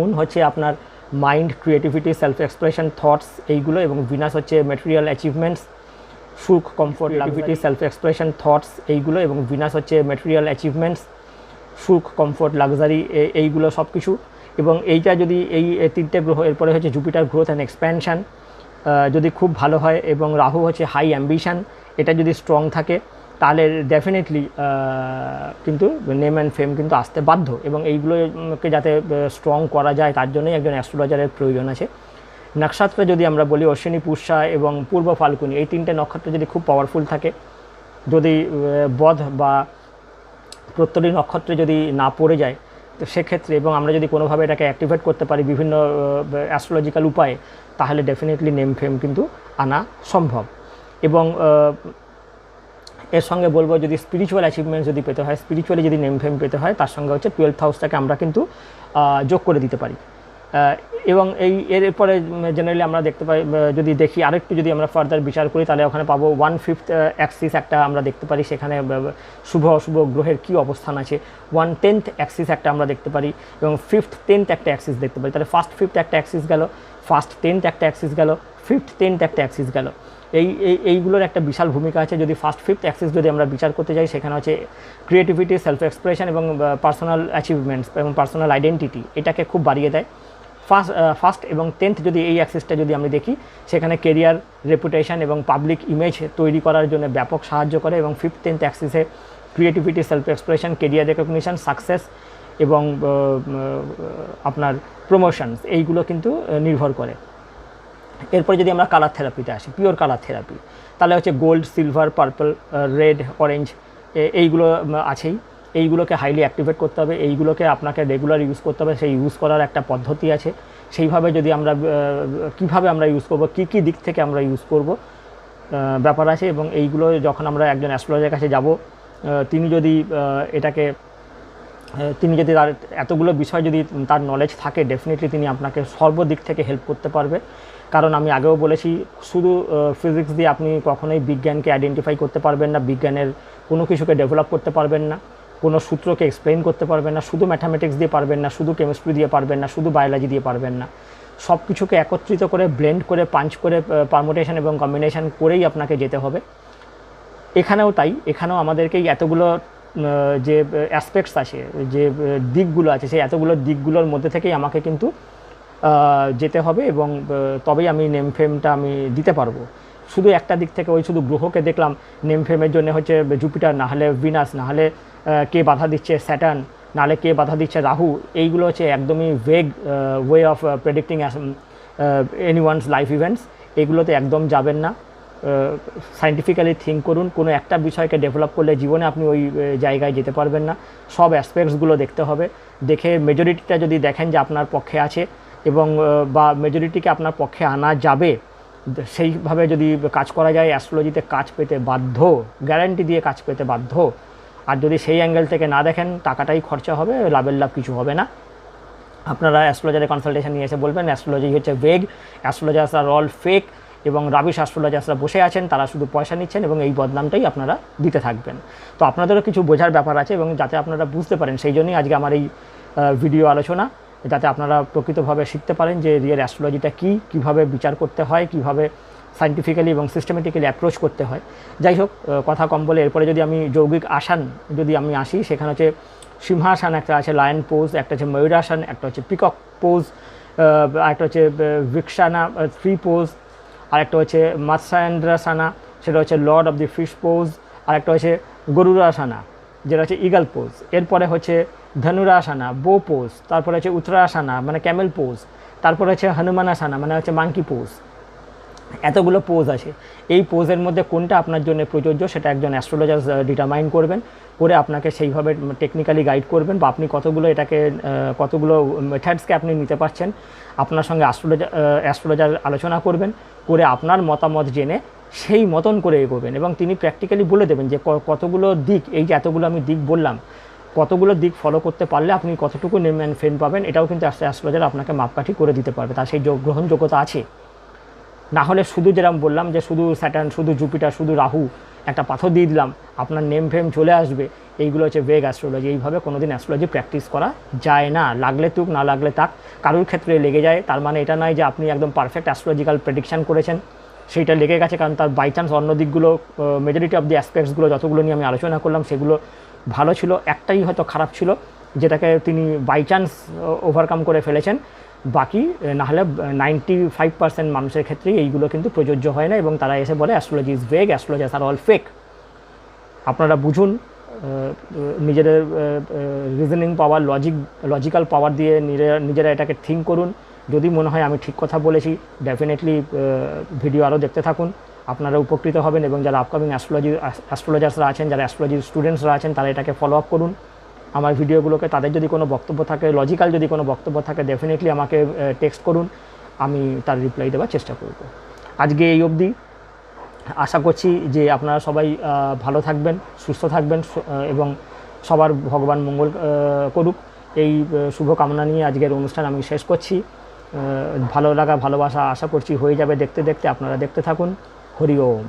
Moon হচ্ছে আপনার mind, creativity, self expression, thoughts এইগুলো, এবং ভিনাস হচ্ছে ম্যাটেরিয়াল অ্যাচিভমেন্টস, সুখ, comfort, luxury, self expression, thoughts এইগুলো, এবং ভিনাস হচ্ছে ম্যাটেরিয়াল অ্যাচিভমেন্টস, সুখ, কমফোর্ট, লাক্সারি এইগুলো সব কিছু। এবং এইটা যদি এই তিনটে গ্রহ, এরপরে হচ্ছে জুপিটার গ্রোথ অ্যান্ড এক্সপ্যানশন যদি খুব ভালো হয়, এবং রাহু হচ্ছে হাই অ্যাম্বিশন, এটা যদি স্ট্রং থাকে তাহলে ডেফিনেটলি কিন্তু নেম অ্যান্ড ফেম কিন্তু আসতে বাধ্য। এবং এইগুলোকে যাতে স্ট্রং করা যায় তার জন্যই একজন অ্যাস্ট্রোলজারের প্রয়োজন আছে। নক্ষত্র যদি আমরা বলি অশ্বিনী, পুষ্যা এবং পূর্ব ফাল্গুনী, এই তিনটে নক্ষত্র যদি খুব পাওয়ারফুল থাকে, যদি বধ বা প্রত্যরী নক্ষত্রে যদি না পড়ে যায়, তো সেক্ষেত্রে এবং আমরা যদি কোনোভাবে এটাকে অ্যাক্টিভেট করতে পারি বিভিন্ন অ্যাস্ট্রোলজিক্যাল উপায়ে, তাহলে ডেফিনেটলি নেম ফেম কিন্তু আনা সম্ভব। এবং এর সঙ্গে বলবো, যদি স্পিরিচুয়াল অ্যাচিভমেন্ট যদি পেতে হয়, স্পিরিচুয়ালি যদি নেম ফেম পেতে হয়, তার সঙ্গে হচ্ছে 12th হাউসটাকে আমরা কিন্তু যোগ করে দিতে পারি। এবং এরপরে জেনারেলি আমরা দেখতে পাই, যদি দেখি আরেকটু যদি আমরা ফার্দার বিচার করি, তাহলে ওখানে পাবো 1/5 অ্যাক্সিস একটা আমরা দেখতে পারি, সেখানে শুভ অশুভ গ্রহের কী অবস্থান আছে। 1/10 অ্যাক্সিস একটা আমরা দেখতে পারি, এবং 5th 10th একটা অ্যাক্সিস দেখতে পারি। তাহলে 1st 5th একটা অ্যাক্সিস গেল, 1st 10th একটা অ্যাক্সিস গেল, 5th 10th একটা অ্যাক্সিস গেল। এইগুলোর একটা বিশাল ভূমিকা আছে। যদি 1st 5th অ্যাক্সিস যদি আমরা বিচার করতে যাই, সেখানে হচ্ছে ক্রিয়েটিভিটি, সেলফ এক্সপ্রেশন এবং পার্সোনাল অ্যাচিভমেন্টস এবং পার্সোনাল আইডেন্টিটি, এটাকে খুব বাড়িয়ে দেয়। ফার্স্ট এবং 10th যদি এই অ্যাক্সিসটা যদি আমি দেখি, সেখানে কেরিয়ার, রেপুটেশন এবং পাবলিক ইমেজ তৈরি করার জন্য ব্যাপক সাহায্য করে। এবং 5th 10th অ্যাক্সিসে creativity, self expression, career recognition, success এবং আপনার প্রমোশনস, এইগুলো কিন্তু নির্ভর করে। এরপরে যদি আমরা কালার থেরাপিতে আসি, পিওর কালার থেরাপি, তাহলে হচ্ছে gold, silver, purple, red, orange, এইগুলো আছেই। এইগুলোকে হাইলি অ্যাক্টিভেট করতে হবে, এইগুলোকে আপনাকে রেগুলার ইউজ করতে হবে। সেই ইউজ করার একটা পদ্ধতি আছে। সেইভাবে যদি আমরা কীভাবে আমরা ইউজ করব, কী কী দিক থেকে আমরা ইউজ করব ব্যাপার আছে। এবং এইগুলো যখন আমরা একজন অ্যাস্ট্রোলজারের কাছে যাব, তিনি যদি তার এতগুলো বিষয় যদি তার নলেজ থাকে, ডেফিনেটলি তিনি আপনাকে সর্বদিক থেকে হেল্প করতে পারবে। কারণ আমি আগেও বলেছি, শুধু ফিজিক্স দিয়ে আপনি কখনোই বিজ্ঞানকে আইডেন্টিফাই করতে পারবেন না, বিজ্ঞানের কোনো কিছুকে ডেভেলপ করতে পারবেন না, কোনো সূত্রকে এক্সপ্লেন করতে পারবেন না, শুধু ম্যাথামেটিক্স দিয়ে পারবেন না, শুধু কেমিস্ট্রি দিয়ে পারবেন না, শুধু বায়োলজি দিয়ে পারবেন না। সব কিছুকে একত্রিত করে, ব্লেন্ড করে, পাঞ্চ করে, পারমুটেশন এবং কম্বিনেশন করেই আপনাকে যেতে হবে। এখানেও তাই, এখানেও আমাদেরকেই এতগুলো যে অ্যাসপেক্টস আছে, যে দিকগুলো আছে, সেই এতগুলো দিকগুলোর মধ্যে থেকেই আমাকে কিন্তু যেতে হবে, এবং তবেই আমি নেম ফেমটা আমি দিতে পারবো। শুধু একটা দিক থেকে, ওই শুধু গ্রহকে দেখলাম নেম ফেমের জন্য হচ্ছে জুপিটার, না হলে ভিনাস, না হলে কে বাধা দিচ্ছে স্যাটার্ন, নাহলে কে বাধা দিচ্ছে রাহু, এইগুলো হচ্ছে একদমই vague way of predicting anyone's life events. এগুলোতে একদম যাবেন না। সায়েন্টিফিক্যালি থিঙ্ক করুন। কোনো একটা বিষয়কে ডেভেলপ করলে জীবনে আপনি ওই জায়গায় যেতে পারবেন না। সব অ্যাসপেক্টসগুলো দেখতে হবে। দেখে মেজরিটিটা যদি দেখেন যে আপনার পক্ষে আছে, এবং বা মেজরিটিকে আপনার পক্ষে আনা যাবে, সেইভাবে যদি কাজ করা যায়, অ্যাস্ট্রোলজিতে কাজ পেতে বাধ্য, গ্যারান্টি দিয়ে কাজ পেতে বাধ্য। আর যদি সেই অ্যাঙ্গেল থেকে না দেখেন, টাকাটাই খরচা হবে, লাভের লাভ কিছু হবে না। আপনারা অ্যাস্ট্রোলজারের কনসালটেশন নিয়ে এসে বলবেন অ্যাস্ট্রোলজি হচ্ছে vague, astrologers are all fake, এবং রাবিশ অ্যাস্ট্রোলজার্সরা বসে আছেন, তারা শুধু পয়সা নিচ্ছেন, এবং এই বদনামটাই আপনারা দিতে থাকবেন। তো আপনাদেরও কিছু বোঝার ব্যাপার আছে, এবং যাতে আপনারা বুঝতে পারেন, সেই জন্যই আজকে আমার এই ভিডিও আলোচনা, যাতে আপনারা প্রকৃতভাবে শিখতে পারেন যে রিয়েল অ্যাস্ট্রোলজিটা কী, কীভাবে বিচার করতে হয়, কীভাবে সায়েন্টিফিক্যালি এবং সিস্টেমেটিক্যালি অ্যাপ্রোচ করতে হয়। যাই হোক, কথা কম বলে এরপরে যদি আমি যৌগিক আসন যদি আমি আসি, সেখানে হচ্ছে সিংহাসন একটা আছে, লায়ন পোজ, একটা হচ্ছে ময়ূরাসন, একটা হচ্ছে পিকক পোজ, একটা হচ্ছে ভিক্ষানা 3 পোজ, আর একটা হচ্ছে মৎস্যান্দ্রাসনা, সেটা হচ্ছে lord of the fish pose, আর একটা হচ্ছে গরুরাসনা, যেটা হচ্ছে ইগল পোজ। এরপরে হচ্ছে ধনুরাসনা, বো পোজ, তারপরে হচ্ছে উত্তরাসনা মানে ক্যামেল পোজ, তারপরে হচ্ছে হনুমানাসনা মানে হচ্ছে মাঙ্কি পোজ। এতগুলো পোজ আছে। এই পোজের মধ্যে কোনটা আপনার জন্য প্রযোজ্য, সেটা একজন অ্যাস্ট্রোলজার ডিটারমাইন করবেন, করে আপনাকে সেইভাবে টেকনিক্যালি গাইড করবেন, বা আপনি কতগুলো মেথডসকে আপনি নিতে পারছেন, আপনার সঙ্গে অ্যাস্ট্রোলজার আলোচনা করবেন, করে আপনার মতামত জেনে সেই মতন করে এগোবেন, এবং তিনি প্র্যাকটিক্যালি বলে দেবেন যে কতগুলো দিক, এই যে এতগুলো আমি দিক বললাম, কতগুলো দিক ফলো করতে পারলে আপনি কতটুকু নেম অ্যান্ড ফেম পাবেন, এটাও কিন্তু অ্যাস্ট্রোলজার আপনাকে মাপকাঠি করে দিতে পারবে, তার সেই গ্রহণযোগ্যতা আছে। না হলে শুধু যেরকম বললাম যে শুধু স্যাটার্ন, শুধু জুপিটার, শুধু রাহু, একটা পাথর দিয়ে দিলাম, আপনার নেম ফেম চলে আসবে, এইগুলো হচ্ছে ভেগ অ্যাস্ট্রোলজি। এইভাবে কোনো দিন অ্যাস্ট্রোলজি প্র্যাকটিস করা যায় না। লাগলে তুক, না লাগলে তাক, কারোর ক্ষেত্রে লেগে যায় তার মানে এটা নয় যে আপনি একদম পারফেক্ট অ্যাস্ট্রোলজিক্যাল প্রেডিকশান করেছেন, সেইটা লেগে গেছে। কারণ তার বাই চান্স অন্য দিকগুলো, মেজরিটি অফ দি অ্যাসপেক্টসগুলো যতগুলো নিয়ে আমি আলোচনা করলাম সেগুলো ভালো ছিল, একটাই হয়তো খারাপ ছিল যেটাকে তিনি বাই চান্স ওভারকাম করে ফেলেছেন। বাকি নাহলে 95% মানুষের ক্ষেত্রেই এইগুলো কিন্তু প্রযোজ্য হয় না এবং তারা এসে বলে astrology is vague, astrologers are all fake. আপনারা বুঝুন, নিজেদের রিজনিং পাওয়ার, লজিক্যাল পাওয়ার দিয়ে নিজেরা এটাকে থিঙ্ক করুন। যদি মনে হয় আমি ঠিক কথা বলেছি, ডেফিনেটলি ভিডিও আরও দেখতে থাকুন, আপনারা উপকৃত হবেন। এবং যারা আপকামিং অ্যাস্ট্রোলজার্সরা আছেন, যারা অ্যাস্ট্রোলজির স্টুডেন্টসরা আছেন, তারা এটাকে ফলো আপ করুন আমার ভিডিওগুলোকে। তাদের যদি কোনো বক্তব্য থাকে, লজিক্যাল যদি কোনো বক্তব্য থাকে, ডেফিনেটলি আমাকে টেক্সট করুন, আমি তার রিপ্লাই দেওয়ার চেষ্টা করব। আজকে এই অবধি। আশা করছি যে আপনারা সবাই ভালো থাকবেন, সুস্থ থাকবেন এবং সবার ভগবান মঙ্গল করুক, এই শুভ কামনা নিয়ে আজকের অনুষ্ঠান আমি শেষ করছি। ভালো লাগা, ভালোবাসা আশা করছি হয়ে যাবে দেখতে দেখতে। আপনারা দেখতে থাকুন। হরি ওম।